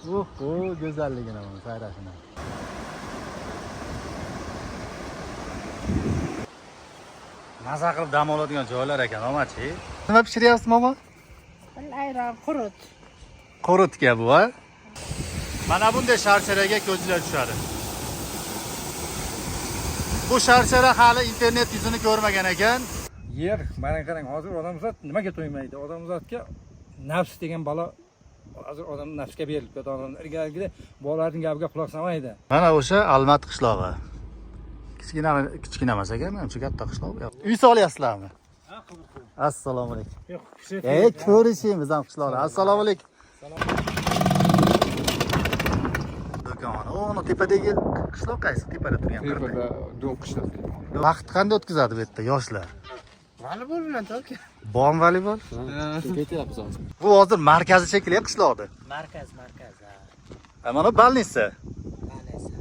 Go'zalligini buni sayrashini. Maza qilib dam oladigan joylar ekan, omachi. Nima pishiryapsiz, momo? Ayron qurut. Qurutga bu, ha? Mana bunday sharsharaga ko'zlar tushadi. Bu sharshara hali internet yuzini ko'rmagan ekan. Yer, mana qarang, hozir odamzod nimaga to'ymaydi? Odamzodga nafs degan balo hozir odam nafsga berilib ketadi. Ilgarigida bolalarning gapiga quloq solmaydi. Mana o'sha Almat qishlog'i. Kichkina emas ekan, menimcha katta qishloq. Uy solyapsizlarmi? Ha, Assalomu alaykum. yo'q, Ko'rishimiz ham qishloqda. Assalomu alaykum. Do'kon. O'ni tepadagi qishloq qaysi? Tepada turgan. tepada do'q qishloq. Vaqt qanday o'tkazadi bu yerda yoshlar? Volleybol bilan to'ka. Bormi voleybol? Ketyapmiz hozir. Bu hozir markazi shekilli qishloqda. Markaz. Mana Balnisa.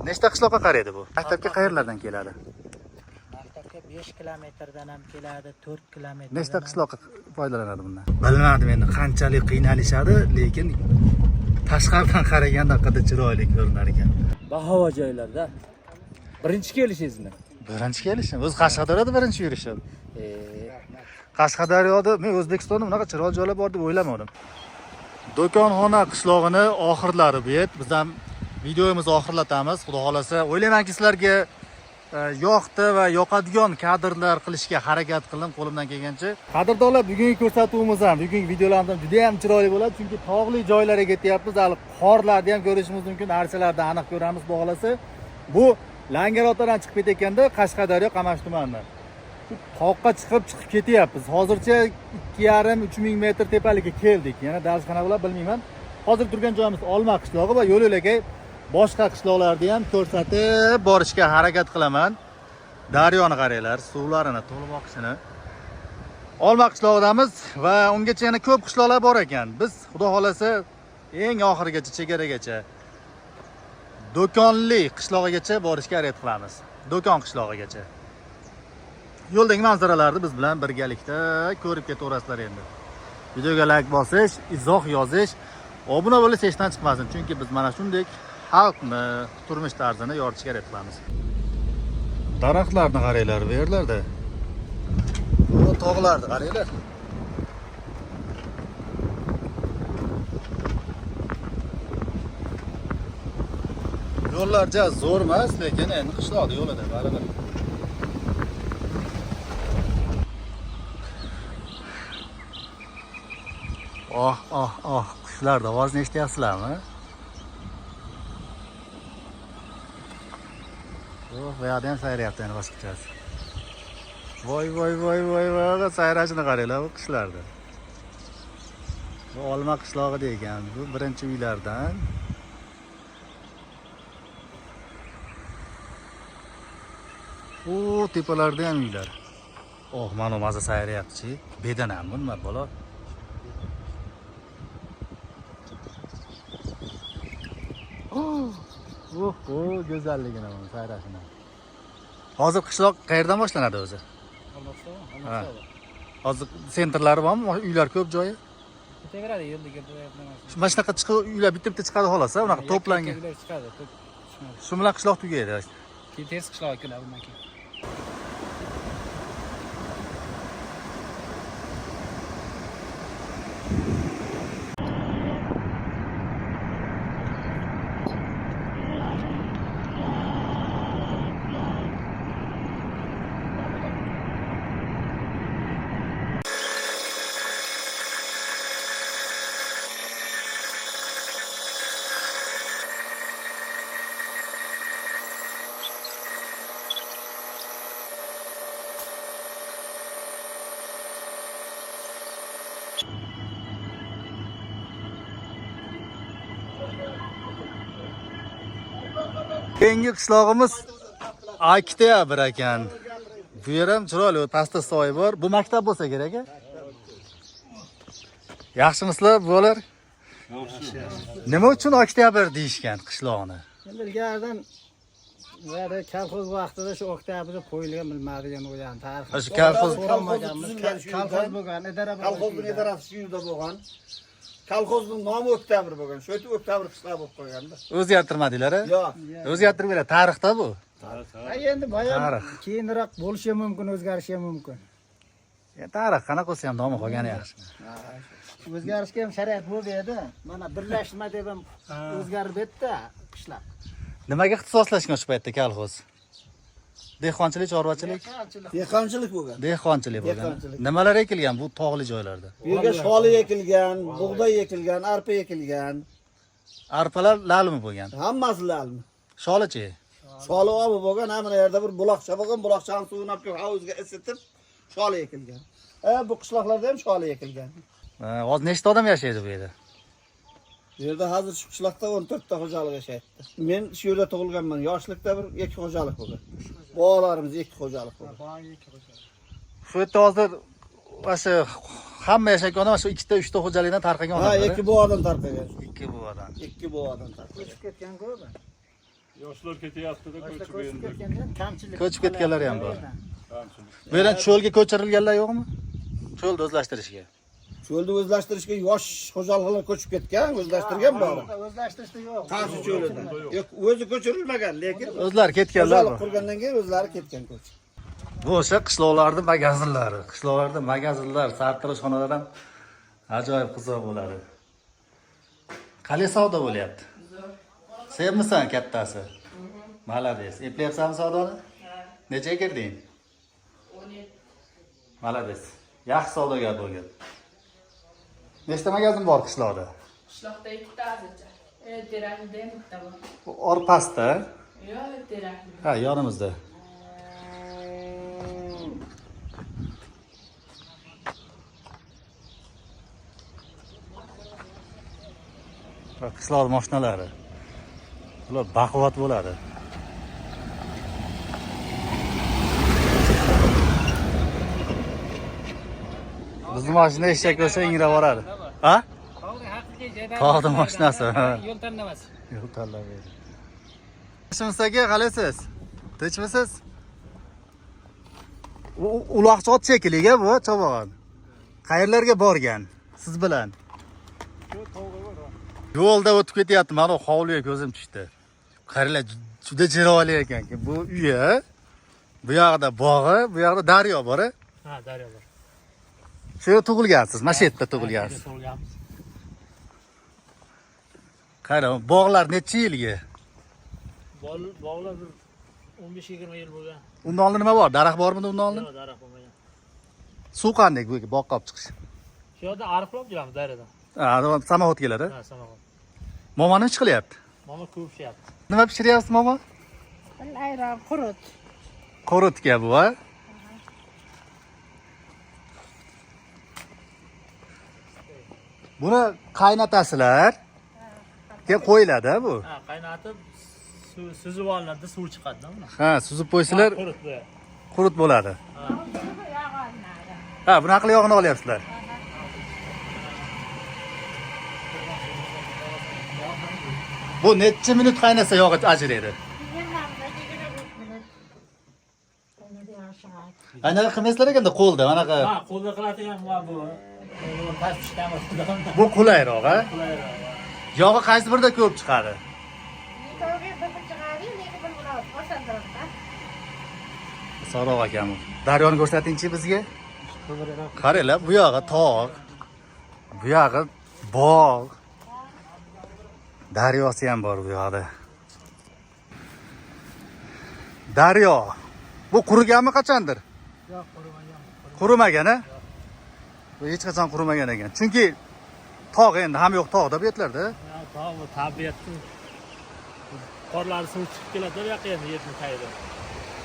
Nechta qishloqqa qaraydi bu? Maktabga qayerlardan keladi? Maktabga 5 kilometrdan ham keladi, 4 kilometr. Nechta qishloqqa foydalanadi bundan? Bilmadim endi qanchalik qiynalishadi, lekin tashqaridan qaraganda qada chiroyli ko'rinar ekan. Bahavo joylarda. Birinchi kelishingizmi? Birinchi kelishim. O'z Qashqadaryoda birinchi yurishim. Qashqadaryoda men O'zbekistonda bunaqa chiroyli joylar bor deb o'ylamadim. Do'konxona qishlog'ini oxirlari bu yer. Biz ham videomizni oxirlatamiz. Xudo xolasa, o'ylaymanki sizlarga yoqdi va yoqadigan kadrlar qilishga harakat qildim qo'limdan kelgancha. Qadrdonlar, bugungi ko'rsatuvimiz ham, bugungi videolarimiz ham juda ham chiroyli bo'ladi, chunki tog'li joylarga ketyapmiz. Hali qorlarni ham ko'rishimiz mumkin, archalarni aniq ko'ramiz. Xudo xolasa, bu Langarotadan chiqib ketayotganda Qashqadaryo Qamash tumanidan. Toqqa chiqib ketyapmiz. Hozircha 2,5-3 ming metr tepalikka keldik. Yana darsxona bilan bilmayman. Hozir turgan joyimiz Olma qishlog'i va yo'l-yo'lakay boshqa qishloqlarni ham ko'rsatib borishga harakat qilaman. Daryoni qaranglar, suvlarini to'lib oqishini. Olma qishlog'idamiz va ungacha yana ko'p qishloqlar bor ekan. Biz xudo xolasa eng oxirigacha, chegaragacha Do'konli qishlog'igacha borishga harakat qilamiz. Do'kon qishlog'igacha. Yo'ldagi manzaralarni biz bilan birgalikda ko'rib ketaverasizlar endi. Videoga like bosish, izoh yozish, obuna bo'lish hechdan chiqmasin, chunki biz mana shunday xalqni turmush tarzini yoritishga harakat qilamiz. Daraxtlarni qaranglar bu yerlarda. Bu tog'larni qaranglar. Yo'llar zo'r emas, lekin endi qishloqda yo'lida baribir. Qushlar ovozini eshityapsizlarmi? Bu yerda ham sayrayapti endi boshqachasi. Voy, sayrashini qaranglar bu qushlarda. Bu Olma qishlog'i degan, bu birinchi uylardan. Tepalarda ham uylar. Mana maza sayrayapti-chi. Bedanam nima bola? Go'zalligini buni sayrashini. Hozir qishloq qayerdan boshlanadi o'zi? Ha. Hozir sentrlari bormi? Uylar ko'p joyi? Ketaveradi yo'lga bo'yapman. Mana shunaqa chiqib uylar bitta chiqadi xolos, unaqa to'plangan. Chiqadi. Shu bilan qishloq tugaydi. Tez qishloqqa keladi bundan keyin. Keyingi qishlog'imiz Oktyabr ekan. Bu yer ham chiroyli, pastda soy bor. Bu maktab bo'lsa kerak-a? Yaxshimisizlar, bolalar? Yaxshi. Nima uchun Oktyabr deyishgan qishloqni? Endi ilgaridan Böyle kolxoz vaqtida shu oktyabrda qo'yilgan bilmaydigan o'ylan tarix. Shu kolxoz bo'lgan, idora Kolxozning idarasi shu yerda bo'lgan. kolxozning nomi Oktabr bo'lgan. Shu yerda Oktabr qishloq bo'lib qo'yganda. O'zgartirmadinglar-a? Yo'q. O'zgartirib beradi. Tarixda bu. Endi boya Tarix. keyinroq bo'lishi ham mumkin, o'zgarishi ham mumkin. Tarix qanaqa bo'lsa ham nomi qolgani yaxshi. O'zgarishga ham shariat bo'ldi edi. Mana birlashma deb ham o'zgarib ketdi qishloq. Nimaga ixtisoslashgan shu paytda kolxoz? Dehqonchilik, chorvachilik? Dehqonchilik bo'lgan. Dehqonchilik bo'lgan. Dehqonchilik. Nimalar ekilgan bu tog'li joylarda? Bu yerga sholi ekilgan, bug'doy ekilgan, arpa ekilgan. Arpalar lalmi bo'lgan. Hammasi lalmi. Sholichi? Sholi obi bo'lgan, hamma yerda bir buloqcha bo'lgan, buloqchani suvini olib kelib havuzga isitib sholi ekilgan. Bu qishloqlarda ham sholi ekilgan. Hozir nechta odam yashaydi bu yerda? Bu yerda hozir shu qishloqda 14 ta xo'jalik yashaydi. Men shu yerda tug'ilganman. Yoshlikda bir 2 xo'jalik bo'lgan. Bolalarimiz 2 xo'jalik bo'lgan. Shu yerda hozir o'sha hamma yashayotgan odam shu 2 ta 3 ta xo'jalikdan tarqagan Ha, odamlar. 2 buvadan tarqagan. 2 bu odam. 2 buvadan tarqagan. Ko'chib ketgan ko'p. Yoshlar ketyapti-da, ko'chib Ko'chib endi. ketganda kamchilik. Ko'chib ketganlar ham bor. Kamchilik. Bu yerdan cho'lga ko'chirilganlar yo'qmi? Cho'lni o'zlashtirishga. Cho'lni o'zlashtirishga yosh xo'jaliklar ko'chib ketgan, o'zlashtirgan bor. O'zlashtirishda yo'q. Qarshi cho'lida. Yo'q, o'zi ko'chirilmagan, lekin O'zlari ketganlar xo'jalik bor. qurgandan keyin o'zlari ketgan ko'chib. Bu o'sha qishloqlarda magazinlari. Qishloqlarda magazinlar, sartaroshxonalar ham ajoyib qiziq bo'ladi. Qalay savdo bo'lyapti? Sevmisan kattasi? Malades. Eplayapsanmi savdoni? Nechaga kirding? 17. Malades. Yaxshi savdogar bo'lgan. Nechta magazin bor qishloqda? Qishloqda 2 ta hozircha. Terakda ham bitta bor. Bu orpasda. Yo'q, terakda. Ha, yonimizda. Qishloq mashinalari. Bular baquvvat bo'ladi. Bizning mashina eshak bo'lsa ingrab boradi. Ha? Tog'ning haqiqiy joyda. Tog'da mashinasi. Yo'l tanlamas. Yo'q tanlamaydi. Shunsaga qalaysiz? Tinchmisiz? Uloqchi ot shekiliga bu chavog'on. Qayerlarga borgan siz bilan? Yo'lda o'tib ketyapti, mana hovliga ko'zim tushdi. Qarilar juda chiroyli ekan. Bu uyi, bu yoqda bog'i, bu yoqda daryo bor. Ha, daryo bor. Shu yerda tug'ilgansiz, mana shu yerda tug'ilgansiz. Tug'ilganmiz. Qara, bog'lar necha yilga? Bog'lar 15-20 yil bo'lgan. Undan oldin nima bor? Daraxt bormidi undan oldin? Yo'q, daraxt bo'lmagan. Suv qanday bu boqqa olib chiqish? Shu yerda ariqlab yuramiz daryoda. Ha, samoxod keladi. Ha, samoxod. Momo nima ish qilyapti? Mama ko'pishyapti. Nima pishiryapsiz, momo? Ayron, qurut. Qurutga bu, ha? Buni qaynatasizlar. Keyin qo'yiladi bu. Ha, qaynatib suzib olinadi, suv chiqadi uni. Ha, suzib qo'ysizlar, Qurut bu. qurut bo'ladi. Ha, bunaqa qilib yog'ini olyapsizlar. Bu necha minut qaynasa yog'i ajraydi? Anaqa qilmaysizlar ekanda qo'lda, manaqa. Ha, qo'lda qiladigan bu. Past pishkamiz. Bu qulayroq, ha? Qulayroq. Yog'i qaysi birida ko'p chiqadi? Soroq akam. Daryoni ko'rsatingchi bizga. Qaranglar, bu yog'i tog'. Bu yog'i bog'. Daryosi ham bor bu yoqda. Daryo. Bu quriganmi qachondir? Yo'q, qurimagan. Qurimagan, ha? Bu hech qachon qurimagan ekan. Chunki tog' endi ham yo'q tog'da bu yerlarda. Ya, tog' bu tabiatni. Qorlar suv chiqib keladi bu yoqqa endi yerni tayida.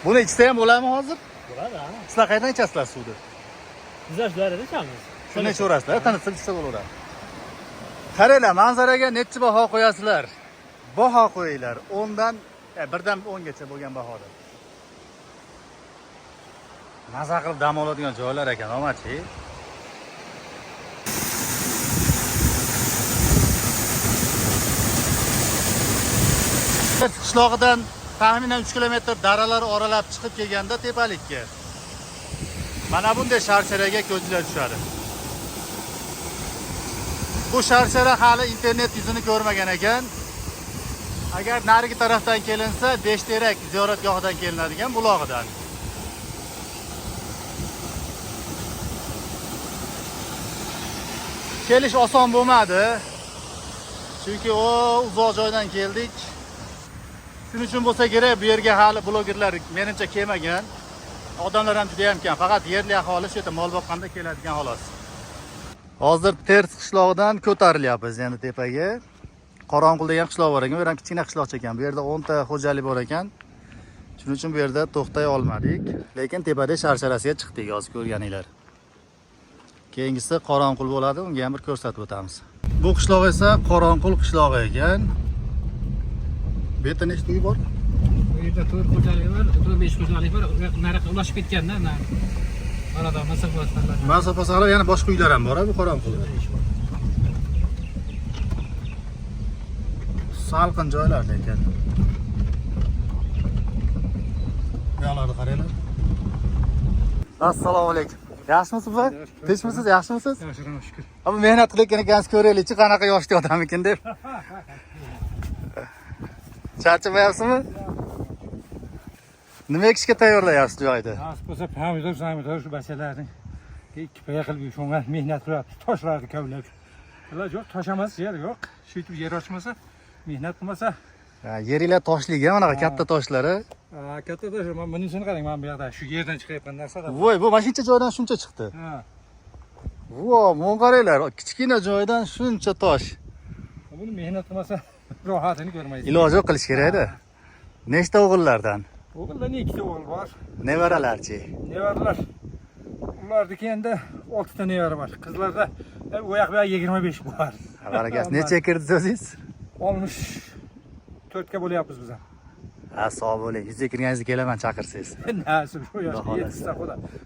Buni ichsa ham bo'ladimi hozir? Bo'ladi, ha. Sizlar qayerdan ichasizlar suvni? Bizlar shularda ichamiz. Shunday so'rasizlar, tanitib ichsa bo'laveradi. Qaranglar, manzaraga necha baho qo'yasizlar? Baho qo'yinglar. 10 dan 1 dan 10 gacha bo'lgan bahoda. Maza qilib dam oladigan joylar ekan, omadchi. Qishlog'idan taxminan 3 kilometr daralar oralab chiqib kelganda tepalikka. Mana bunday sharsharaga ko'zlar tushadi. bu sharshara hali internet yuzini ko'rmagan ekan. Agar narigi tarafdan kelinsa, Beshterak ziyoratgohidan kelinadigan bulog'idan. Kelish oson bo'lmadi. Chunki uzoq joydan keldik. Shuning uchun bo'lsa kerak, bu yerga hali blogerlar menimcha kelmagan. Odamlar ham juda ham kam. Faqat yerli aholi shu yerda mol boqqanda keladigan xolos. Hozir Ters qishlog'idan ko'tarilyapmiz endi tepaga. Qoronqul degan qishloq bor ekan. Bu ham kichkina qishloqcha ekan. Bu yerda 10 ta xo'jalik bor ekan. Shuning uchun bu yerda to'xtay olmadik. Lekin tepada sharsharasiga chiqdik, hozir ko'rganinglar. Keyingisi Qoronqul bo'ladi, unga ham bir ko'rsatib o'tamiz. Bu qishloq esa Qoronqul qishlog'i ekan. Bu yerda nechta uy bor? Bu yerda 4 xo'jalik bor, 4-5 xo'jalik bor. Nariga ulashib ketganda, arada Masofa saqlab yana boshqa uylar ham bor, bu Qoronqulda. Salqin joylar ekan. Bu yoqlarga qaranglar. Assalomu alaykum. Yaxshimisiz bu? Tinchmisiz, yaxshimisiz? Yaxshiroq shukr. Ama mehnat qilayotgan ekansiz, ko'raylikchi qanaqa yoshli odam ekan deb. Charchamayapsizmi? Nima ekishga tayyorlayapsiz joyda? As bo'lsa pomidor, pomidor shu bachalarni ikki paya qilib shunga mehnat qilyapti. Toshlarni kavlab. Ular yo'q, toshamas yer yo'q. Shu yer ochmasa, mehnat qilmasa, Yeringlar toshliga, mana katta toshlari. katta tosh. Mana bunisini qarang, mana bu yoqda shu yerdan chiqayotgan narsa. Voy, bu mashincha joydan shuncha chiqdi. Ha. Vo, men qaranglar, kichkina joydan shuncha tosh. Buni mehnat qilmasa rohatini ko'rmaysiz. Iloji yo'q qilish kerak-da. Nechta o'g'illardan? O'g'illarning ikkita o'g'il bor. Nevaralarchi? Nevaralar. Ularniki endi 6 ta nevara bor. Qizlarda u yoq bilan 25 bor. Barakas, necha kirdi o'zingiz? 64 ga bo'lyapmiz biz ham. Ha, sog' bo'ling. 100 kirganingizda kelaman, chaqirsangiz. Nasib shu yoshga yetsa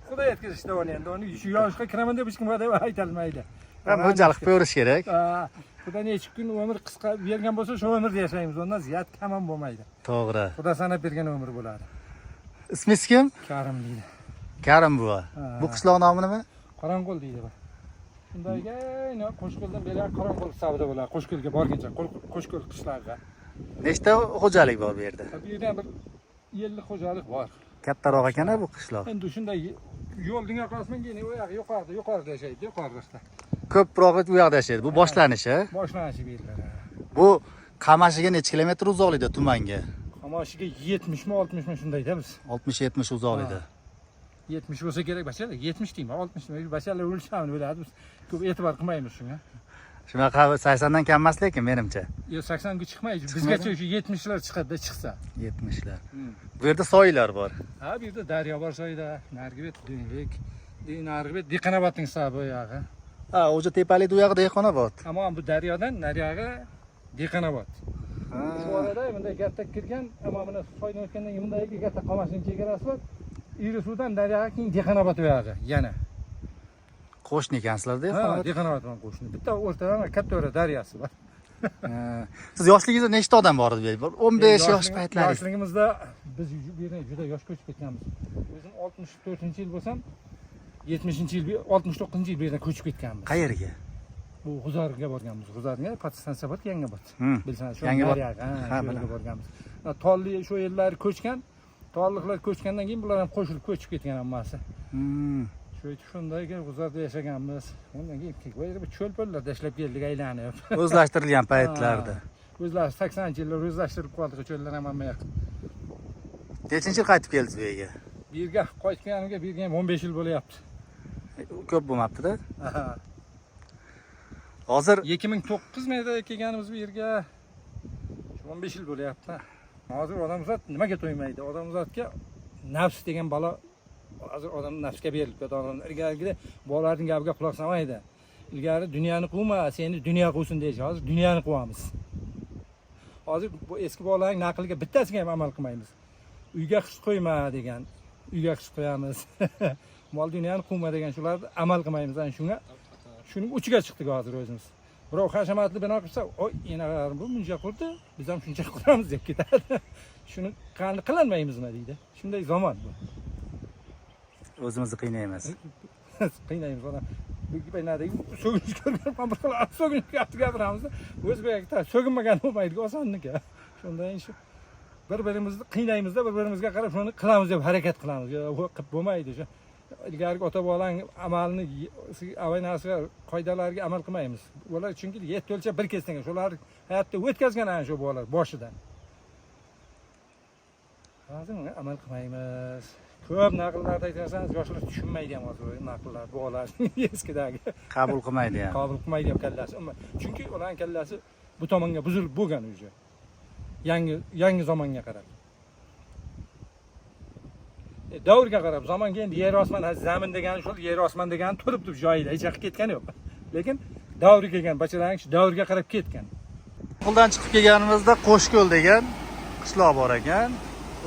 Xudo yetkazishda o'ylaydi. Uni shu yoshga kiraman deb hech kim aytolmaydi. Ha, mo'ljalik qo'yirish kerak. Xudo necha kun umr qisqa bergan bo'lsa, shu umrda yashaymiz. Undan ziyod kam ham bo'lmaydi. To'g'ri. Xudo sanab bergan umr bo'ladi. Ismingiz kim? Karim deydi. Karim buva. Bu qishloq nomi nima? Qoronqul deydi bu. Shundayga, Qo'shko'ldan beri Qoronqul savdo bo'ladi. Qo'shko'lga borguncha, Qo'shko'l qishlog'iga. Nechta xo'jalik bor bu yerda? Bu yerda bir 50 xo'jalik bor. Kattaroq ekan-a bu qishloq. Endi shunday yo'lning yoqasidan keyin u yoq yuqorida yashaydi, yuqorida. Ko'proq u yoqda yashaydi. Bu boshlanishi. Boshlanishi bu yerlar. Bu Qamashiga necha kilometr uzoqlikda tumanga? Qamashiga 70 mi 60 mi shundayda biz. 60-70 uzoqlikda. 70 bo'lsa kerak bachalar, 70 deyman, 60 deyman. Bachalar o'lchamini biladi biz. Ko'p e'tibor qilmaymiz shunga. Shunaqa 80dan kam emas lekin menimcha. Yo 80 ga chiqmaydi. Bizgacha shu 70lar chiqadi, chiqsa. 70lar. Bu yerda soylar bor. Ha, bu yerda daryo bor soyda, Nargibet, Dunbek, Nargibet, Dehqonobodning hisobi bu yog'i. Ha, o'sha tepalikda u yoqda Dehqonobod. Ammo bu daryodan nariyoqqa Dehqonobod. Shu orada bunday katta kirgan, ammo mana soydan o'tgandan keyin bunday katta Qamashning chegarasi bor. Irisuvdan daryoga keyin Dehqonobod u yog'i yana. Qo'shni ekansizlar-da, Ha, Dehqonobod bilan qo'shni. Bitta o'rtada katta daryosi bor. Siz yoshligingizda nechta odam bor edi? 15 yosh paytlaringiz. Yoshligimizda biz bu yerga juda yosh ko'chib ketganmiz. O'zim 64-yil bo'lsam, 70-yil, 69-yil bu yerdan ko'chib ketganmiz. Qayerga? Bu G'uzorga borganmiz. G'uzorga podstansiya bor, Yangobod. Bilsangiz, shu Yangobod. Ha, bilan borganmiz. Tolli shu yerlar ko'chgan, tolliqlar ko'chgandan keyin bular ham qo'shilib ko'chib ketgan hammasi. Shunday G'uzorda yashaganmiz. Undan keyin bu cho'l-po'llarda ishlab keldik aylanib. O'zlashtirilgan paytlarda. O'zlar 80-yillar o'zlashtirib qoldik, cho'llar ham hamma yoq. Nechinchi yil qaytib keldingiz bu yerga? Bu yerga qaytganimga bu yerga 15 yil bo'lyapti. Ko'p bo'lmabdi-da. Hozir 2009 mayda kelganimiz bu yerga 15 yil bo'lyapti. Hozir odamzod nimaga to'ymaydi? Odamzodga nafs degan balo hozir odam nafsga berilib ketadi. Ilgarigida bolalarning gapiga quloq solmaydi. Ilgari dunyoni quvma, seni dunyo quvsin deyish. Hozir dunyoni quvamiz. Hozir bu eski bolalarning naqliga bittasiga ham amal qilmaymiz. Uyga qish qo'yma degan, uyga qish qo'yamiz. Mol dunyoni quvma degan shularni amal qilmaymiz. Ana shunga shuning uchiga chiqdik hozir o'zimiz. Birov hashamatli bino qilsa, "Oy, enalar bu muncha qurdi, biz ham shuncha quramiz" deb ketadi. Shuni qanday qilinmaymizmi deydi. Shunday zamon bu. o'zimizni qiynaymiz. Qiynaymiz odam. so'ginish ko'rgan bir xil so'ginish gapiramiz. O'zbekda so'ginmagan bo'lmaydi, osonniki. Shundan shu bir-birimizni qiynaymiz-da, bir-birimizga qarab shuni qilamiz deb harakat qilamiz. Qilib bo'lmaydi shu. Ilgarigi ota-bolang amalni avaynasiga qoidalarga amal qilmaymiz. Ular chunki 7 o'lchab bir kesgan. Shular hayotda o'tkazgan ana shu bolalar boshidan. Hozir amal qilmaymiz. Ko'p naqllarda aytsangiz, yoshlar tushunmaydi ham hozir naqllar, bolalar eskidagi. Qabul qilmaydi ham. Qabul qilmaydi ham kallasi. Chunki ularning kallasi bu tomonga buzilib bo'lgan o'zi. Yangi zamonga qarab. Davrga qarab, zamonga endi yer osmon, zamin degan shu, yer osmon degan turibdi joyida, hech yoqqa ketgani yo'q. Lekin davrga kelgan, bachalarning shu davrga qarab ketgan. Qo'ldan chiqib kelganimizda Qo'shko'l degan qishloq bor ekan.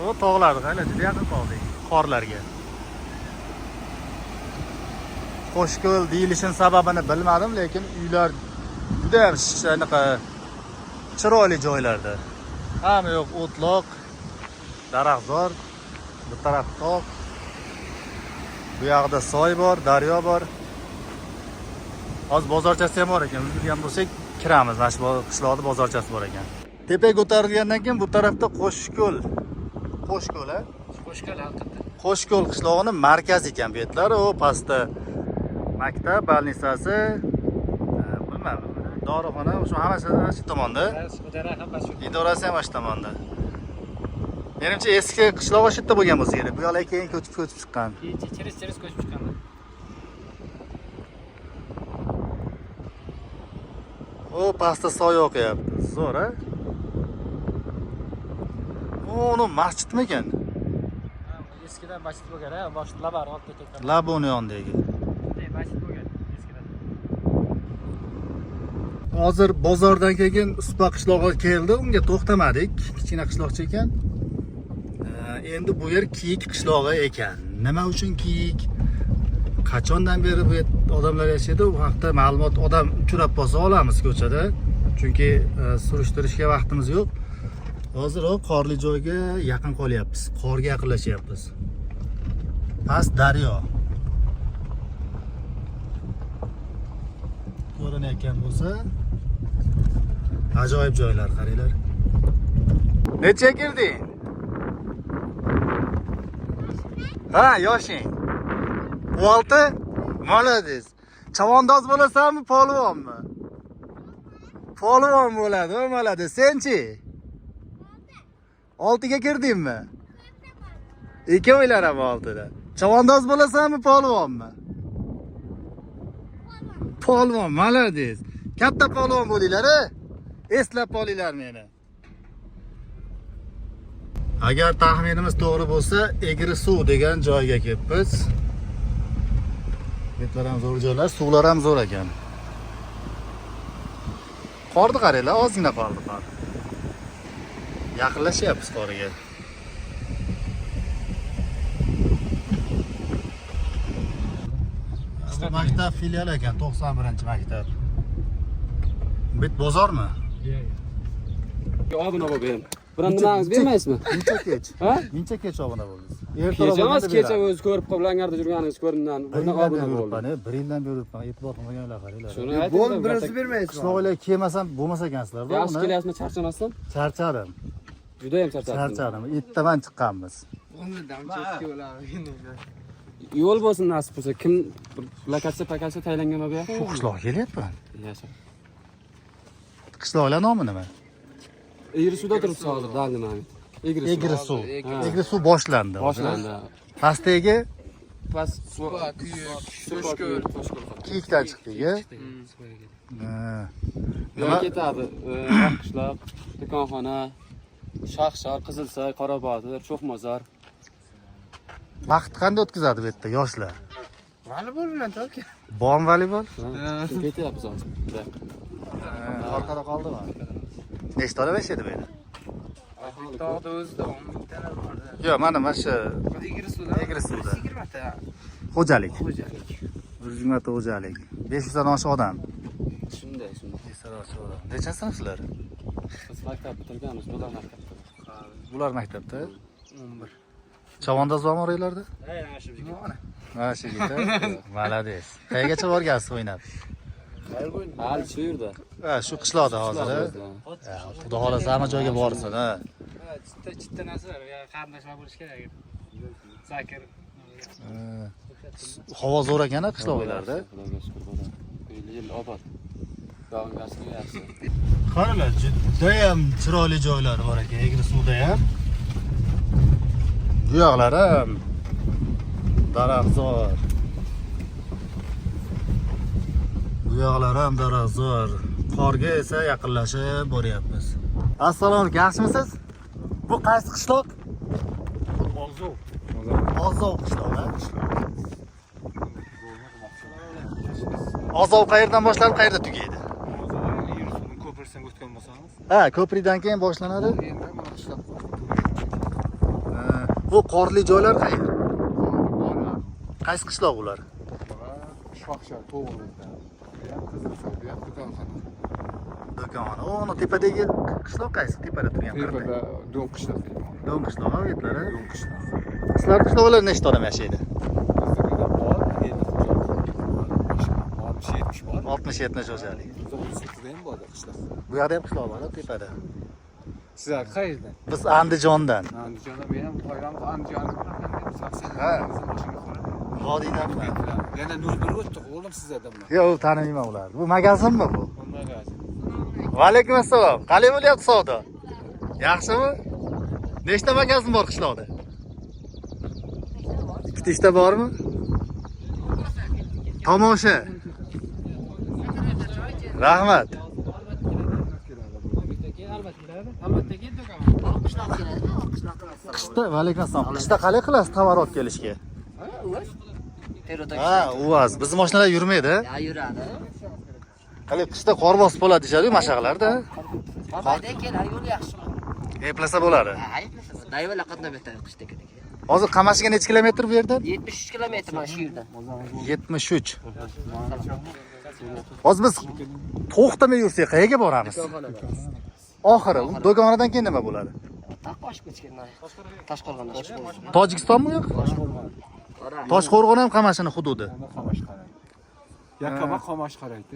U tog'larga hali juda yaqin qoldik, qorlarga. Qo'shko'l deyilishining sababini bilmadim, lekin uylar juda ham shunaqa chiroyli joylarda. Hamma yo'q o'tloq, daraxtzor, bu taraf tog'. Bu yoqda soy bor, daryo bor. Hozir bozorchasi ham bor ekan. Ulgurgan bo'lsak, kiramiz. Mana shu qishloqda bozorchasi bor ekan. Tepaga ko'tarilgandan keyin bu tarafda Qo'shko'l. Qo'shko'l, a? Qo'shko'l haqiqatda. Qo'shko'l qishlog'ining markazi ekan bu yerlar. U pastda maktab, balnisasi, bilmadim, dorixona, shu hammasi shu tomonda. Idorasi ham shu tomonda. Menimcha eski qishloq shu yerda bo'lgan bo'lsa kerak. Bu yoqlar keyin ko'chib chiqqan. Cheris ko'chib chiqqanlar. O pastda soy oqyapti. Zo'r, a? Uni masjidmi ekan? Eskidan masjid bo'lgan-a, bosh labar olib ketgan. Laboni yonidagi. Masjid bo'lgan eskidan. Hozir bozordan keyin Uspa qishlog'iga keldi, unga to'xtamadik. Kichkina qishloqcha ekan. Endi bu yer Kiyik qishlog'i ekan. Nima uchun Kiyik? Qachondan beri bu yerda odamlar yashaydi? Bu haqda ma'lumot odam uchrab qolsa olamiz ko'chada. Chunki surishtirishga vaqtimiz yo'q. Hozir qorli joyga yaqin qolyapmiz. Qorga yaqinlashyapmiz. Past daryo. Ko'rinayotgan bo'lsa, ajoyib joylar, qaranglar. Necha kirding? Ha, yoshing. 16? Молодец. Chavandoz bo'lasanmi, polvonmi? Polvon bo'ladi, молодец. Senchi? 6ga kirdingmi? Ikkovinglar ham 6da. Chavandoz bo'lasanmi, polvonmi? Polvon, молодец. Katta polvon bo'linglar-a? Eslab qolinglar meni. Agar taxminimiz to'g'ri bo'lsa, Egri suv degan joyga kelibmiz. Betlar ham zo'r joylar, suvlar ham zo'r ekan. Qorni qaranglar, ozgina qoldi qor. Yaqinlashyapmiz qoriga. Bu maktab filiali ekan, 91-maktab. Bu bozormi? Obuna bo'lgan. Biron nimangiz bermaysizmi? Incha kech. Ha? Incha kech obuna bo'ldingiz. Kecha emas, kecha o'zi ko'rib qolganlarda yurganingiz ko'rindan. Buni obuna bo'ldi. Bir yildan beri yuribman, e'tibor qilmaganlar qaranglar. Shuni Bo'l, birinchi bermaysiz. Qishloqlar kelmasam bo'lmas ekansizlar. Yaxshi kelyapsizmi, charchamasdan? Charchadim. Juda ham charchadim. Charchadim. Ertaman chiqqanmiz. Yo'l bo'lsin nasib bo'lsa, kim lokatsiya tayinlangan bu yoqqa? Shu qishloqqa kelyapman. Yasha. Qishloqlar nomi nima? Egri suvda turibsiz hozir, daldi mana. Egri suv. Egri suv boshlandi. Boshlandi. Pastdagi Past suv, Qo'shko'l. Kiyikdan chiqdiki. Nima ketadi? Qishloq, do'konxona, Shoxshor, Qizilsoy, Qorabotir, Cho'qmozor. Vaqt qanday o'tkazadi bu yerda yoshlar? Voleybol bilan to'ka. Bormi voleybol? Ketyapmiz hozir. Orqada qoldimi? Nechta odam yashaydi bu yerda? Tog'da o'zida 10 talar bor. Yo'q, mana shu Egri suvda. Egri suvda. 20 ta Xo'jalik. xo'jalik. 120 ta xo'jalik. 500 dan oshiq odam. Shunday. 500 dan oshiq odam. Necha sinfsizlar? Biz maktab bitirganmiz, bular maktabda. Bular maktabda. 11. Chavandoz bormi oranglarda? Ha, yaxshi bizga. Mana shu yerda. Malades. Qayergacha borgansiz o'ynab? Hali shu yerda. Ha, shu qishloqda hozir. Xudo xolasa hamma joyga borsin, ha. Chitta narsalar, qarindoshlar bo'lish kerak. Zakir. Havo zo'r ekan-a qishloqlarda. Xudoga shukr bo'ladi. Yil obod. Dog'asi yaxshi. Qaralar, juda ham chiroyli joylari bor ekan, Egri suvda ham. Bu yoqlari ham daraxtzor. Bu yoqlari ham daraxtzor. Qorga esa yaqinlashib boryapmiz. Assalomu alaykum, yaxshimisiz? Bu qaysi qishloq? Ozov. Ozov qishlog'i. Ozov qayerdan boshlanib, qayerda tugaydi? Ko'prikdan o'tgan bo'lsangiz, Ha, ko'prikdan keyin boshlanadi. endi mana qishloq. Bu qorli joylar qayer? Qaysi qishloq ular? Shoxshar, to'g'ridan. Bu ham Qizilsoy, bu ham do'konxona. Do'konxona. O'ni tepadagi qishloq qaysi? Tepada turgan qirda. Tepada Do'ng qishloq. Do'ng qishlog'i yetlari. Do'ng qishloq. Sizlar qishloqlar nechta odam yashaydi? Bizda bor, 70 bor. 60-70 xo'jalik. Bizda ham bor qishloq. Bu yoqda ham qishloq bor, tepada. Sizlar qayerdan? Biz Andijondan. Andijonda men ham oilam Andijonda. Ha. Vodiydan. Yana nur o'tdi, o'g'lim sizlardan. Yo'q, tanimayman ularni. Bu magazinmi bu? Magazin. Va alaykum assalom. Qalay bo'lyapti savdo? Yaxshimi? Nechta magazin bor qishloqda? Ikkita bormi? Tomosha. Rahmat. Qishda, va alaykum assalom. Qishda qalay qilasiz tovar olib kelishga? Ha, uvaz. Bizning mashinalar yurmaydi. Ya yuradi. Qalay qishda qor bosib bo'ladi deyshadi, mashaqlarda. Qorda kelar yo'l yaxshi. Eplasa bo'ladi. Ha, eplasa. Dayvalla qatnab o'tadi qishda kerak. Hozir Qamashiga necha kilometr bu yerdan? 73 kilometr mana shu yerdan. 73. Hozir biz to'xtamay yursak qayerga boramiz? Oxiri, do'konxonadan keyin nima bo'ladi? Taqosh ko'chgan. Toshqo'rg'ondan. Tojikistonmi yo'q? Toshqo'rg'on ham Qamashini hududi. Yakkabaq Qomash qaraydi.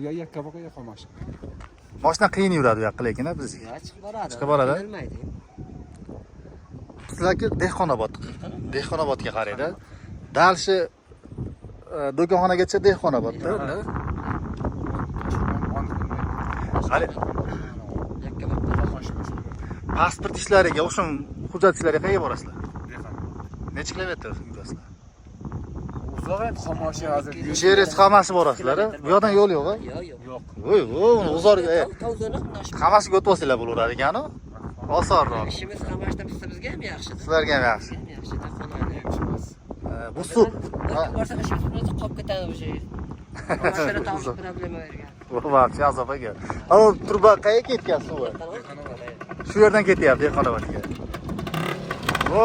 Ya Yakkabaq ya Qomash. Mashina qiyin yuradi bu yoqqa lekin bizga. Ya chiqib boradi. Chiqib boradi? Bilmaydi. Sizlarga Dehqonobod. Dehqonobodga qaraydi. Dalshi do'konxonagacha Dehqonobodda. Hali pasport ishlariga, o'sha hujjat ishlariga qayerga borasizlar? Necha kilometr yurasizlar? Uzoq endi Qomash hozir. Cheres Qamashi borasizlar. Bu yoqdan yo'l yo'q-a? Yo'q. Voy, uni uzorga Tavzani qilnash. Qamashiga o'tib olsanglar bo'laveradi ekan-ku. Osonroq. Ishimiz Qamashda bizga ham yaxshi. Sizlarga ham yaxshi. Yaxshi taxonani. Bu suv. Borsa ishimiz bilan qolib ketadi o'sha yer. Qamashda tavsiq problema bergan. Bu vaqt azob ekan. Ana turba qayerga ketgan suvi? Shu yerdan ketyapti Dehqonobodga. Vo.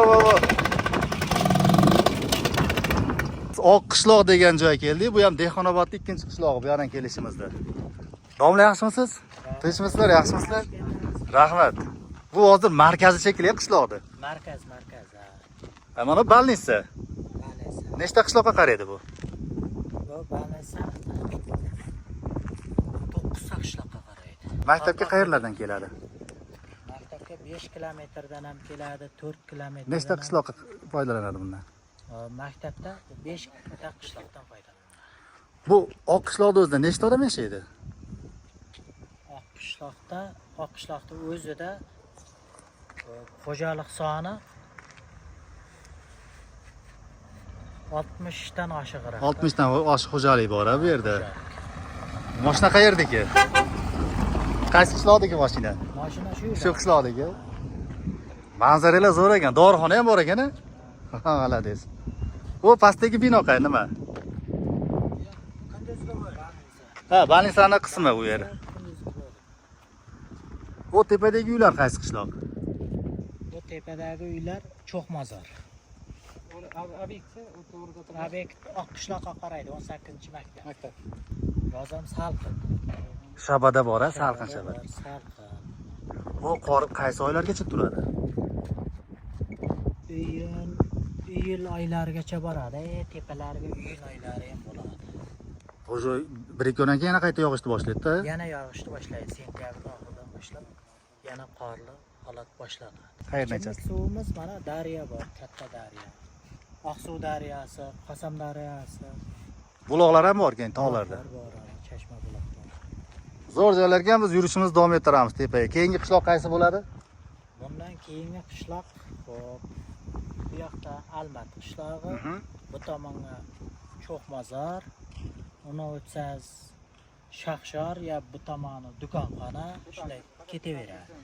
Oq qishloq degan joy keldik. Bu ham Dehqonobodning ikkinchi qishlog'i bu yerdan kelishimizda. Domla yaxshimisiz? Tinchmisizlar, yaxshimisizlar? Rahmat. Bu hozir markazi shekilli qishloqda. Markaz. Mana Balnitsa. Nechta qishloqqa qaraydi bu? Bu Balnitsa 9 qishloqqa qaraydi. Maktabga qayerlardan keladi? Maktabga 5 kilometrdan ham keladi, 4 kilometr. Nechta qishloqqa foydalanadi bundan? Maktabda 5 ta qishloqdan foydalanadi. Bu oq qishloqda o'zida nechta odam yashaydi? Oq qishloqda o'zida xo'jalik soni 60 dan oshiqroq. 60 dan oshiq xo'jalik bor bu yerda. Mashina qayerdagi? Qaysi qishloqdagi mashina? Mashina Shu qishloqdagi. Manzaralar zo'r ekan, dorixona ham bor ekan-a? Ha, malades. Bu pastdagi bino qay nima? Ha, Balnitsani qismi bu yer. Bu tepadagi uylar qaysi qishloq? Bu tepadagi uylar Cho'qmozor. Obyekt oq qishloqqa qaraydi, 18-maktab. Yozam salqin. Shabada bor-a, salqin shabada. Salqin. Bu qor qaysi oylargacha turadi? iyul oylarigacha boradi. Tepalariga iyul oylari ham bo'ladi. O'sha 1-2 kundan keyin yana qayta yog'ishni boshlaydi-da. Yana yog'ishni boshlaydi. Sentyabr oxiridan boshlab yana qorli holat boshlanadi. Qayerdan Suvimiz mana daryo bor, katta daryo. Oqsuv daryosi, Qasam daryosi. Buloqlar ham bor ekan tog'larda. Bor, chashma buloqlar. Zo'r joylarga ham biz yurishimizni davom ettiramiz tepaga. Keyingi qishloq qaysi bo'ladi? Bundan keyingi qishloq, hop, bu yoqda Almat qishlog'i, bu tomonga Cho'qmazor, uni o'tsangiz Shaxshor ya bu tomoni do'konxona, shunday ketaveradi.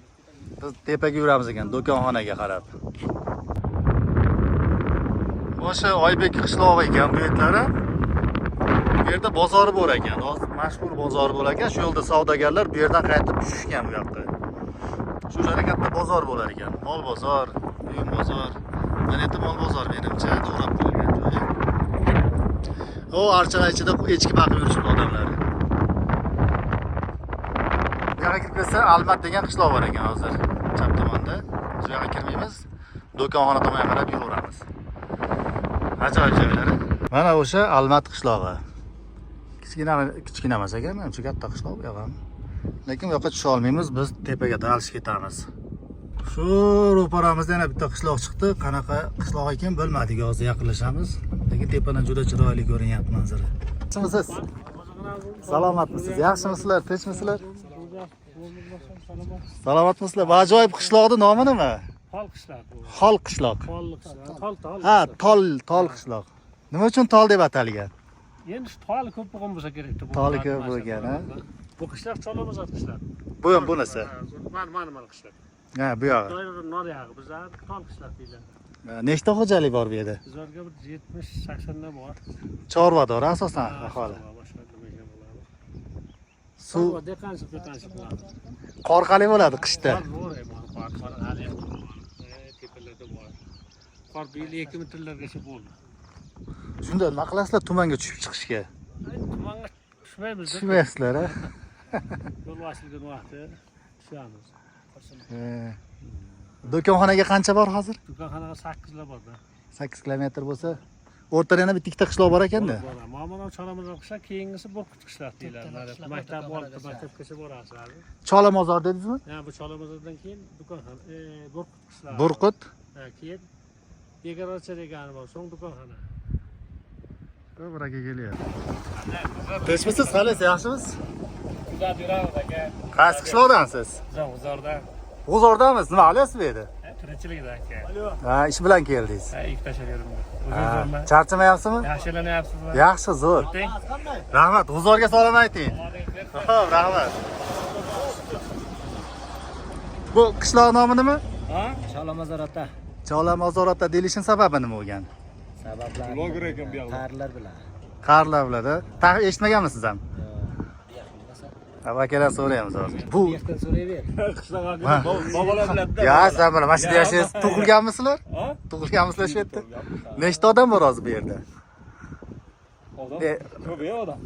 Biz tepaga yuramiz ekan, do'konxonaga qarab. O'sha Oybek qishlog'i ekan bu yerlari. Bu yerda bozori bor ekan, mashhur bozori bor ekan. Shu yo'lda savdogarlar bu yerdan qaytib tushishgan bu yoqqa. Shu joyda katta bozor bo'lar ekan. Mol bozor, buyum bozor. Mana bu mol bozor menimcha to'g'rab qo'yilgan joyi. O archalar ichida echki boqib yurishib odamlar. Bu yoqqa kirib kelsa Almat degan qishloq bor ekan hozir. Chap tomonda. Bu yoqqa kirmaymiz. Do'konxona tomonga qarab yuraveramiz. Ajoyib joylar. Mana o'sha Almat qishlog'i. Kichkina emas ekan, menimcha katta qishloq bu yoq ham. Lekin bu yoqqa tusha olmaymiz, biz tepaga dalishib ketamiz. Shu ro'paramizda yana bitta qishloq chiqdi. Qanaqa qishloq ekan bilmadik, hozir yaqinlashamiz. Lekin tepadan juda chiroyli ko'rinyapti manzara. Yaxshimisiz? Salomatmisiz? Yaxshimisizlar? Tinchmisizlar? Salomatmisizlar? Bu ajoyib qishloqning nomi nima? Tol qishloq bu. Xol qishloq. Tol. Ha, tol qishloq. Nima uchun tol deb atalgan? Endi shu tol ko'p bo'lgan bo'lsa kerak. Toli ko'p bo'lgan, ha? Bu qishloq Cholomazor qishloq. Bu ham bunisi. Mana qishloq. Ha, bu yog'i. Doyra nor yog'i bizlar tol qishloq deyiladi. Nechta xo'jalik bor bu yerda? Bizlarga bir 70-80 ta bor. Chorvador asosan aholi. Suv Deqanchiq. qor qalay bo'ladi qishda? Qor hali tepalarda bor. Qor 2 metrlargacha bo'ldi. Shunda nima qilasizlar tumanga tushib chiqishga? Tumanga tushmaymiz. Tushmaysizlar, ha? Yo'l ochilgan vaqti tushamiz. Do'konxonaga qancha bor hozir? Do'konxonaga 8 ta borda. 8 kilometr bo'lsa, o'rtada yana bitta qishloq bor ekanda. Mana Cholomazor qishloq, keyingisi Burqut qishloq deyiladi. Maktab oldi, maktabgacha borasiz. Cholomazor dedingizmi? Ha, bu Cholomazordan keyin do'konxona, Burqut qishloq. Burqut. Ha, keyin Begarocha degani bor, so'ng do'konxona. To'g'ri aka kelyapti. Tinchmisiz? Qalasiz? Yaxshimisiz? Kuzatib yuramiz aka. Qaysi qishloqdansiz? G'uzordan. G'uzordamiz. Nima qilyapsiz bu yerda? Tirikchilikda aka. Ha, ish bilan keldingiz. Ha, ikki tashladim. Charchamayapsizmi? Yaxshilanayapsizmi? Yaxshi, zo'r. Rahmat, G'uzorga salom ayting. Xo'p, rahmat. Bu qishloq nomi nima? Ha? Cholomazor ota. Cholomazor ota deyilishining sababi nima bo'lgan? Sabablari. Bloger ekan bu yoqda. Qarlar bilan. Qarlar biladi. Eshitmaganmisiz ham? Avakadan so'raymiz hozir. Bu Yoqdan so'rayver. Bobolar biladi. Ya, sen mana mana shu yerda yashaysiz. Tug'ilganmisizlar? Tug'ilganmisizlar shu yerda? Nechta odam bor hozir bu yerda? Odam? Ko'p odam.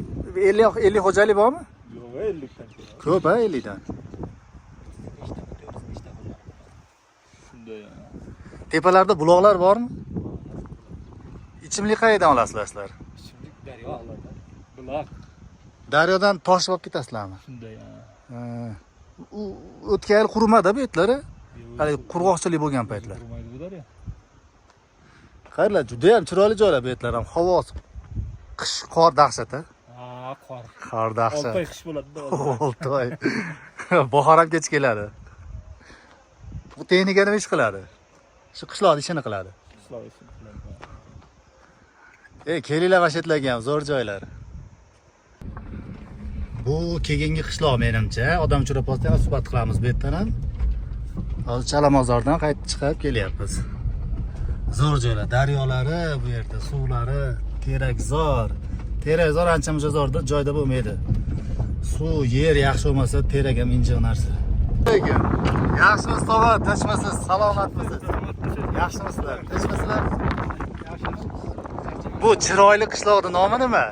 50 xo'jalik bormi? Yo'q, 50 dan. Ko'p, ha, 50 dan. Shunday. Tepalarda buloqlar bormi? Ichimlik qayerdan olasizlar sizlar? Ichimlik daryolardan. Buloq. Daryodan toshib olib ketasizlarmi? Shunday. U o'tgan yil qurmadi bu yetlari. Hali qurg'oqchilik bo'lgan paytlar. Qurmaydi bu daryo. Qayerlar juda ham chiroyli joylar bu yerlar ham. Havosi qish qor dahshat, ha? Ha, qor. Qor dahshat. 6 oy qish bo'ladi-da. 6 oy. Bahor ham kech keladi. Bu texnika nima ish qiladi? Shu qishloqning ishini qiladi. Qishloq ishini qiladi. Kelinglar vashatlarga ham zo'r joylar. Bu keyingi qishloq menimcha. Odamchiro'polda ham suhbat qilamiz bu yerdan ham. Hozir Cholomazordan qaytib chiqib kelyapmiz. Zo'r joylar, daryolari bu yerda, suvlari, terakzor. Terakzor ancha-muncha zo'rda joyda bo'lmaydi. Suv, yer yaxshi bo'lmasa, terak ham injiq narsa. Yaxshimisiz, tova, tinchmisiz, salomatmisiz? Yaxshimisizlar? Tinchmisizlar? Bu chiroyli qishloqning nomi nima?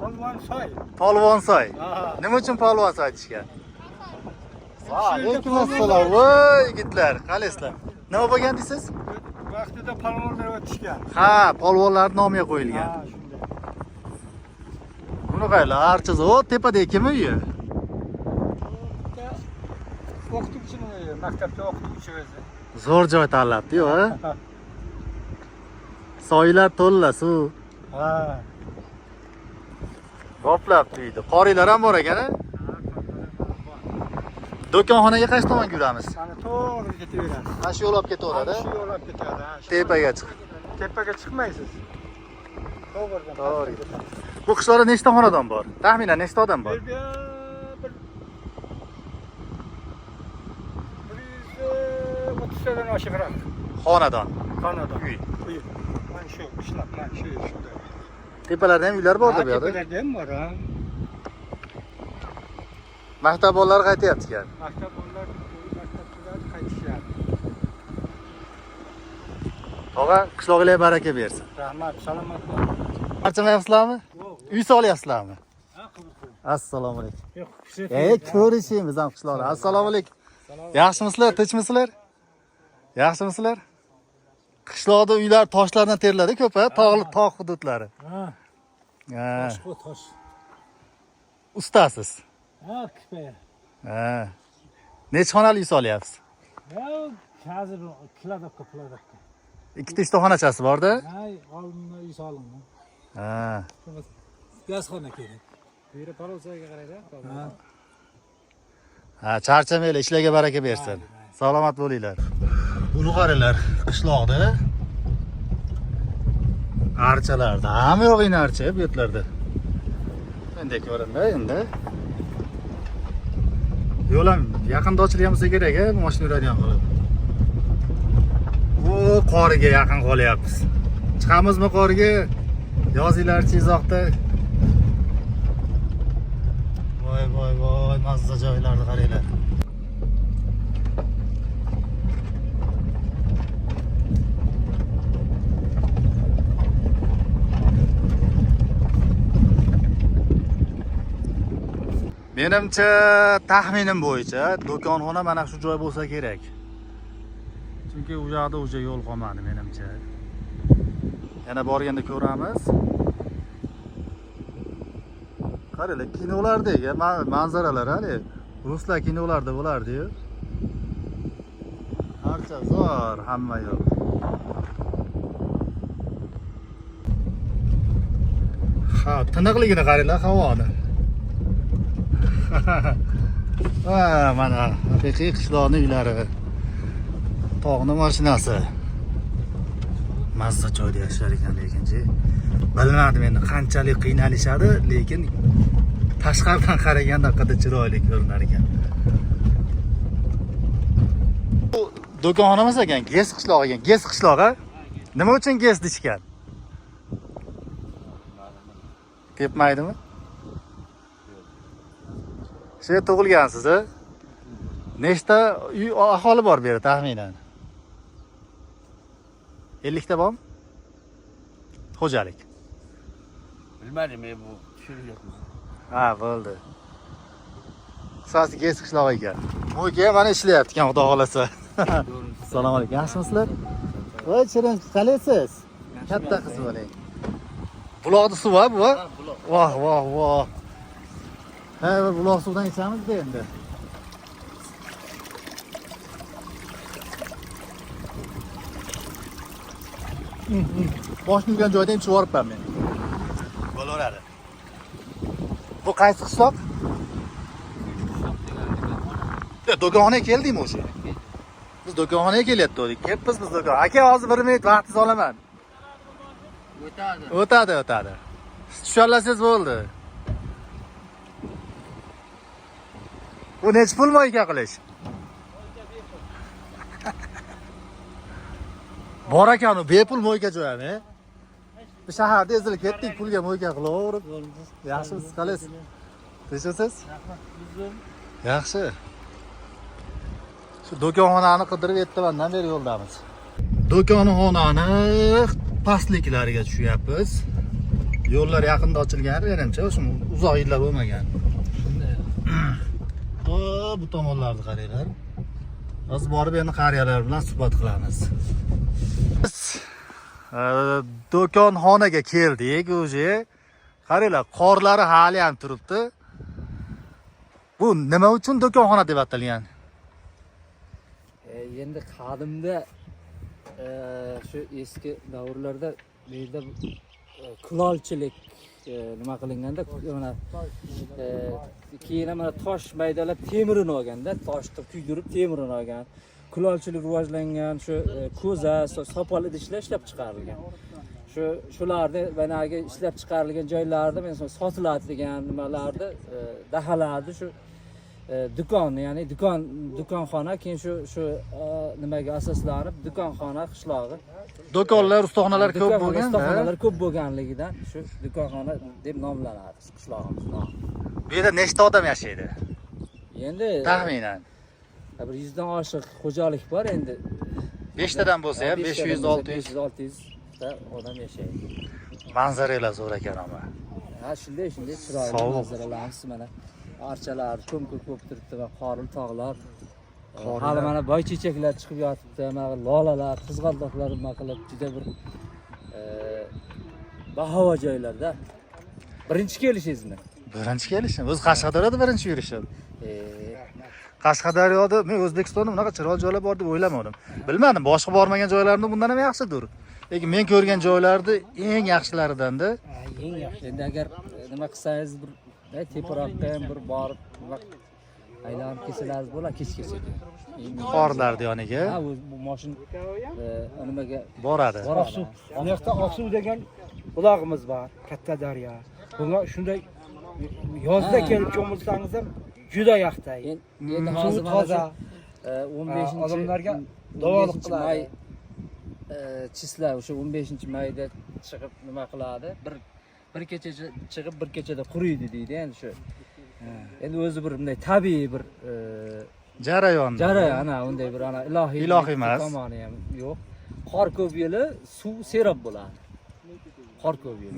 Polvonsoy. Polvonsoy. Nima uchun Polvonsoy deyishgan? Alaykum assalom. Voy yigitlar, qalaysizlar? Nima bo'lgan deysiz? vaqtida palvonlar o'tishgan. Ha, polvonlar nomiga qo'yilgan. Ha, shunday. Buni qaylar? Archa o tepada kimmi uyi? O'qituvchining uyi, maktabda o'qituvchi o'zi. Zo'r joy tanlabdi-yu, ha? Soylar to'lla suv. Ha. Qoplab deydi. Qoriylar ham bor ekan-a? Do'konxonaga qaysi tomonga yuramiz? Ana to'g'ri ketaverasiz. Mana shu yo'l olib ketaveradi. Shu yo'l olib ketadi. ha, shu- Tepaga chiq. Tepaga chiqmaysiz. To'g'ridan. To'g'ri. Bu qishloqda nechta xonadon bor? Taxminan nechta odam bor? Bir 130 dan oshiqroq. Xonadon. Xonadon. Uy. Uy. Mana shu qishloq, mana shu shunday. Tepalarda ham uylar bor-da bu yerda. Tepalarda ham bor, ha. Maktab bolalari qaytyapti ekan. Maktablar qaytishyapti. Tog'a, qishlog'ingizga baraka bersin. Rahmat, salomat bo'ling. Barchamayapsizlarmi? Uy solyapsizlarmi? Assalomu alaykum. Ko'rishimiz ham qishloqda. Assalomu alaykum. Yaxshimisizlar, tinchmisizlar? Yaxshimisizlar? Qishloqda uylar toshlardan teriladi ko'p-a, tog' hududlari. Ha. Tosh. Ustasiz. Ha, kipaya. Ha. Necha xonali uy solyapsiz? Ya, hozir kiladokka. Ikkita ishta xonachasi bor-da? Hay, oldinda uy solingan. Ha. Gazxona kerak. Bu yerda polosiyaga qaraydi. Ha, charchamanglar, ishlarga baraka bersin. Salomat bo'linglar. Buni qaranglar, qishloqda archalarda, hamma yo'g'ini archa bu yerlarda. Endi ko'rinda endi. Yo'l ham yaqinda ochilgan bo'lsa kerak, bu mashina yuradigan qilib. Bu qoriga yaqin qolyapmiz. Chiqamizmi qoriga? Yozinglarchi izohda. Voy, mazza joylarni qaranglar. Menimcha, taxminim bo'yicha do'konxona mana shu joy bo'lsa kerak. Chunki u yoqda o'sha yo'l qolmadi menimcha. Yana borganda ko'ramiz. Qaranglar, kinolardek manzaralar hali. Ruslar kinolarda bo'lardi-yu. Archa zo'r, hamma yo'q. Ha, tiniqligini qaranglar havoni. Ha, mana haqiqiy qishloqning uylari. Tog'ni mashinasi. Mazza joyda yashar ekan lekin-chi. Bilmadim endi qanchalik qiynalishadi, lekin tashqaridan qaraganda qada chiroyli ko'rinar ekan. Bu do'konxona emas ekan, Ges qishlog'i ekan. Ges qishlog'i. Nima uchun Ges dishgan? Ketmaydimi? Shu yerda tug'ilgansiz, a? Nechta uy aholi bor bu yerda taxminan? 50 ta bormi? Xo'jalik. Bilmadim bu tushunmayapman. Ha, bo'ldi. Qisqasi Ges qishlog'i ekan. Mo'yka mana ishlayapti ekan, xudo xolasa. Assalomu alaykum. Yaxshimisizlar? Voy, chirin, qalaysiz? Katta qiz bo'ling. Buloqda suv bu? Voh. Ha, buloq suvdan ichamiz-da endi. Boshni yurgan joyda ham chivoribman men. Bo'laveradi. Bu qaysi qishloq? Do'konxonaga keldingmi o'sha? Biz do'konxonaga kelyaptik. Ketmiz biz do'kon. Aka, hozir 1 minut vaqtingizni olaman. O'tadi. Tushunlasangiz bo'ldi. Bu necha pul mo'yka qilish? Bor ekan, bepul mo'yka jo'yami? Bu shaharda ezilib ketdik, pulga mo'yka qilaverib. Yaxshimisiz, qalaysiz? Tinchsiz? Yaxshi. Shu do'konxonani qidirib ertamandan beri yo'ldamiz. Do'konxonani pastliklariga tushyapmiz. Yo'llar yaqinda ochilgan, menimcha, o'sha uzoq yillar bo'lmagan. Bu tomonlarni qaranglar. Biz borib endi qariyalar bilan suhbat qilamiz. do'konxonaga keldik уже. Qaranglar, qorlari hali ham turibdi. Bu nima uchun do'konxona deb atalgan? Endi qadimda shu eski davrlarda bu yerda kulolchilik nima qilinganda mana keyin mana tosh maydalab temirini olganda, toshni kuydirib temirini olgan. Kulolchilik rivojlangan, shu ko'za, sopol idishlar ishlab chiqarilgan. Shularni managi ishlab chiqarilgan joylarda men sotiladigan nimalarni dahalarni shu do'kon, ya'ni do'konxona, keyin shu nimaga asoslanib do'konxona qishlog'i. Do'konlar, ustaxonalar ko'p bo'lgan. Ustaxonalar ko'p bo'lganligidan shu do'konxona deb nomlanadi qishlog'imiz. Bu yerda nechta odam yashaydi? Endi Taxminan. bir 100 dan oshiq xo'jalik bor endi. 5 tadan bo'lsa ham 500-600 ta odam yashaydi. manzaralar zo'r ekan ama. Ha, shunday chiroyli manzaralarimiz mana. Archalar ko'm-ko'm ko'p turibdi va qorli tog'lar. Hali mana boychechaklar chiqib yotibdi, mana lolalar, qizg'aldoqlar nima qilib juda bir bahavo joylarda. Birinchi kelishingizmi? Birinchi kelishim. O'z Qashqadaryoda birinchi yurishim. Qashqadaryoda men O'zbekistonda bunaqa chiroyli joylar bor deb o'ylamadim. Bilmadim, boshqa bormagan joylarimda bundan ham yaxshidir. Lekin men ko'rgan joylarni eng yaxshilaridan-da. Eng yaxshi. Endi agar nima qilsangiz bir teparoqqa ham bir borib aylanib kelsangiz bo'lar kechgacha. Qorlarni yoniga. Ha, bu mashina nimaga boradi. Oqsuv. Bu yoqda Oqsuv degan bulog'imiz bor, katta daryo. Bunga shunday yozda kelib cho'milsangiz ham juda yoqday. Endi hozir toza 15 odamlarga davolik may chislar o'sha 15-mayda chiqib nima qiladi? Bir kecha chiqib bir kechada quriydi deydi endi shu. Endi o'zi bir bunday tabiiy bir Jarayon, ana unday bir ana ilohiy emas. Tomoni ham yo'q. Qor ko'p yili suv serob bo'ladi. Qor ko'p yili.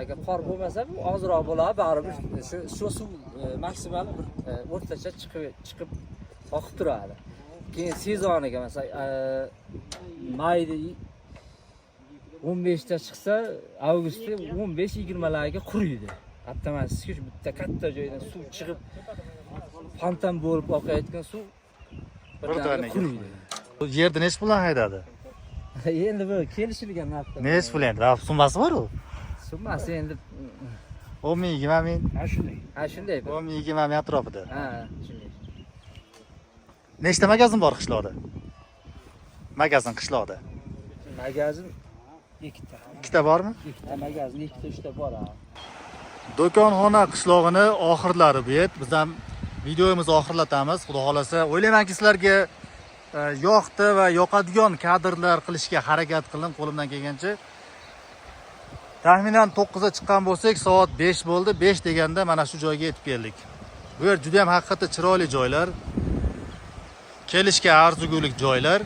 Agar qor bo'lmasa bu ozroq bo'ladi, baribir shu suv maksimal bir o'rtacha chiqib oqib turadi. Keyin sezoniga masalan mayda 15 ta chiqsa, avgustda 15-20 larga quriydi. Avtomatik shu bitta katta joydan suv chiqib fontan bo'lib oqayotgan suv birdaniga quriydi. Bu yerda nech puldan haydadi? Endi bu kelishilgan narxda. Nech pul endi? Summasi bor-ku? Summasi endi 10 ming, 20 ming. Ha, shunday. 10 ming, 20 ming atrofida. Ha, shunday. Nechta magazin bor qishloqda? Magazin qishloqda. Magazin 2 ta. 2 ta bormi? 2 ta magazin, 2 ta 3 ta bor. Do'konxona qishlog'ini oxirlari bu yer. Biz ham videomizni oxirlatamiz. Xudo xolasa, o'ylaymanki sizlarga yoqdi va yoqadigan kadrlar qilishga harakat qildim qo'limdan kelgancha. Taxminan 9 ga chiqqan bo'lsak, soat 5 bo'ldi. 5 deganda mana shu joyga yetib keldik. Bu yer juda ham haqiqatda chiroyli joylar. Kelishga arzugulik joylar.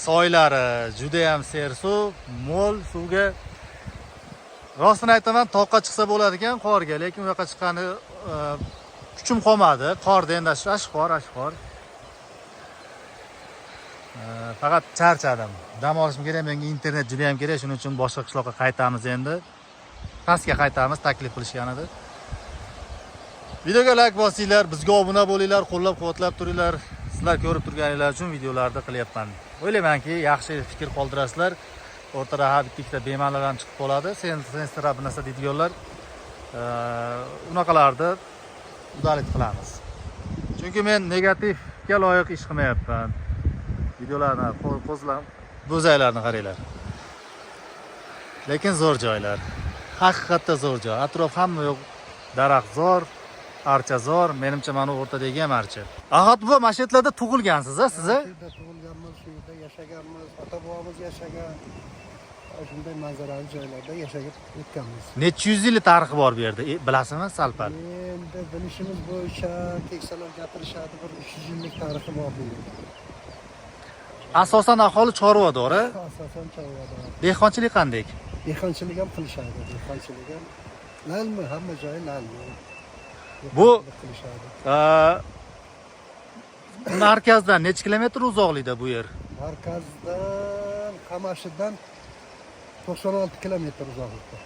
Soylari juda ham sersuv, mo'l suvga. Rostini aytaman, toqqa chiqsa bo'ladi ekan qorga, lekin u yoqqa chiqqani kuchim qolmadi. Qorda endi ashqor. Faqat charchadim. Dam olishim kerak, menga internet juda ham kerak, shuning uchun boshqa qishloqqa qaytamiz endi. Pastga qaytamiz, taklif qilishgan edi. Videoga like bosinglar, bizga obuna bo'linglar, qo'llab-quvvatlab turinglar. Sizlar ko'rib turganinglar uchun videolarni qilyapman. O'ylaymanki, yaxshi fikr qoldirasizlar. O'rtada bitta bemalol ham chiqib qoladi. Sensor bu narsa deydiganlar, unaqalarni udalik qilamiz. Chunki men negativga loyiq ish qilmayapman. Videolarni bo'zaylarni qaranglar. Lekin zo'r joylar. Haqiqatda zo'r joy. Atrof hamma yo'q, daraxtzor, archazor, menimcha mana o'rtadagi ham archa. Ahad bu mashetlarda tug'ilgansiz-a, siz? Shu yerda tug'ilganmiz, shu yerda yashaganmiz, ota-bobomiz yashagan. Shunday manzarali joylarda yashab o'tganmiz. Necha yuz yil tarixi bor bu yerda, bilasizmi, sal-pal? Endi bilishimiz bo'yicha keksalar gapirishadi, bir 300 yillik tarixi bor bu yerda. Asosan aholi chorvador-a? Asosan chorvador. Dehqonchilik qanday? Dehqonchilik ham qilishadi, dehqonchilik ham. Nalmi, hamma joyi nalmi. Bu qilishadi. Markazdan necha kilometr uzoqlikda bu yer? Markazdan Qamashidan 96 kilometr uzoqlikda.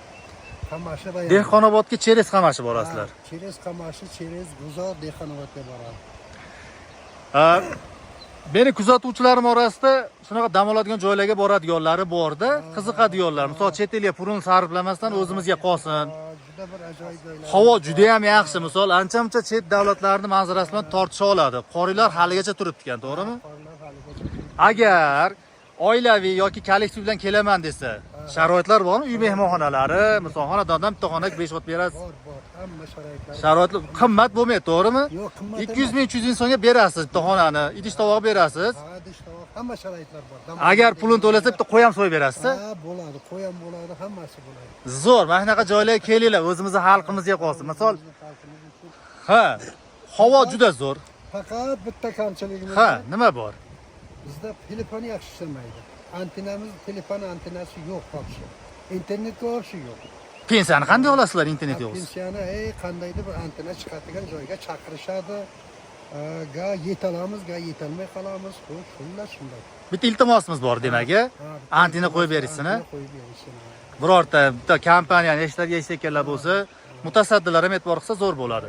Qamashi va Dehqonobodga Cheres Qamashi borasizlar. Cheres Qamashi, Cheres G'uzor, Dehqonobodga boradi. Meni kuzatuvchilarim orasida shunaqa dam oladigan joylarga boradiganlari borda, qiziqadiganlar. Misol chet elga pulini sarflamasdan o'zimizga qolsin. Juda bir ajoyib joylar. Havo juda ham yaxshi. Misol ancha-muncha chet davlatlarning manzarasi bilan tortisha oladi. Qorilar haligacha turibdi ekan, to'g'rimi? Agar oilaviy yoki kollektiv bilan kelaman desa, sharoitlar bormi? Uy mehmonxonalari, misol xonadondan bitta xonaga 5 ot berasiz. Bor, hamma sharoitlar. Sharoitlar qimmat bo'lmaydi, to'g'rimi? Yo'q, qimmat 200 ming 300 ming so'mga berasiz bitta xonani, idish tovoq berasiz. Ha, idish tovoq, hamma sharoitlar bor. Agar pulini to'lasa bitta qo'y ham so'yib berasiz. Ha, bo'ladi, qo'y ham bo'ladi, hammasi bo'ladi. Zo'r, mana shunaqa joylarga kelinglar, o'zimizning xalqimizga qolsin. Misol, ha, havo juda zo'r. Faqat bitta kamchiligimiz Ha, bor. nima bor? Bizda telefon yaxshi ishlamaydi. Antenamiz, telefon antenasi yo'q hozir. Internetga olishi yo'q. Pensiyani qanday olasizlar internet yo'q? Pensiyani qandaydir bir antena chiqadigan joyga chaqirishadi. Ga yetalamiz, ga yetolmay qolamiz. Xo'sh, xullas shunday. Bitta iltimosimiz bor demak, antena qo'yib berishsin. Qo'yib berishsin. Birorta bitta kompaniyani eshitadiganlar bo'lsa, mutasaddilar ham e'tibor qilsa zo'r bo'ladi.